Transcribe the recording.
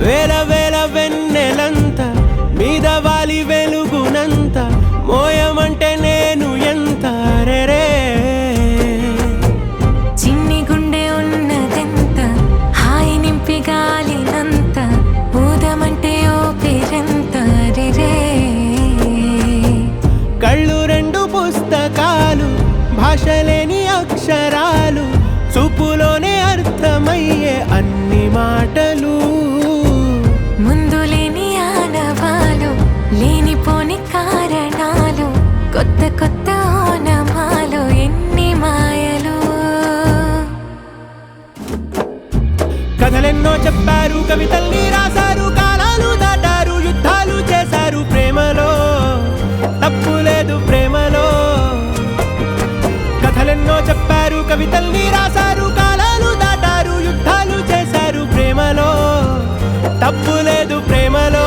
వేల వేల వెన్నెలంత మీద వాలి వెలుగునంత మోయమంటే నేను ఎంత రే చిన్ని గుండె ఉన్నదెంత హాయి నింపి గాలినంత ఊదమంటే ఓ పేరెంత రే కళ్ళు రెండు పుస్తకాలు భాష లేని అక్షరాలు చూపులోనే అర్థమయ్యే అన్ని మాటలు ముందు లేని ఆనవాలు లేనిపోని కారణాలు కొత్త కొత్త ఓనమాలు ఎన్ని మాయలు కథలెన్నో చెప్పారు కవితల్ని రాశారు కాలాలు దాటారు యుద్ధాలు చేశారు ప్రేమలో తప్పు లేదు ప్రేమలో కథలెన్నో చెప్పారు కవితల్ని రాశారు కాలాలు దాటారు యుద్ధాలు చేశారు ప్రేమలో తప్పు లేదు ప్రేమలో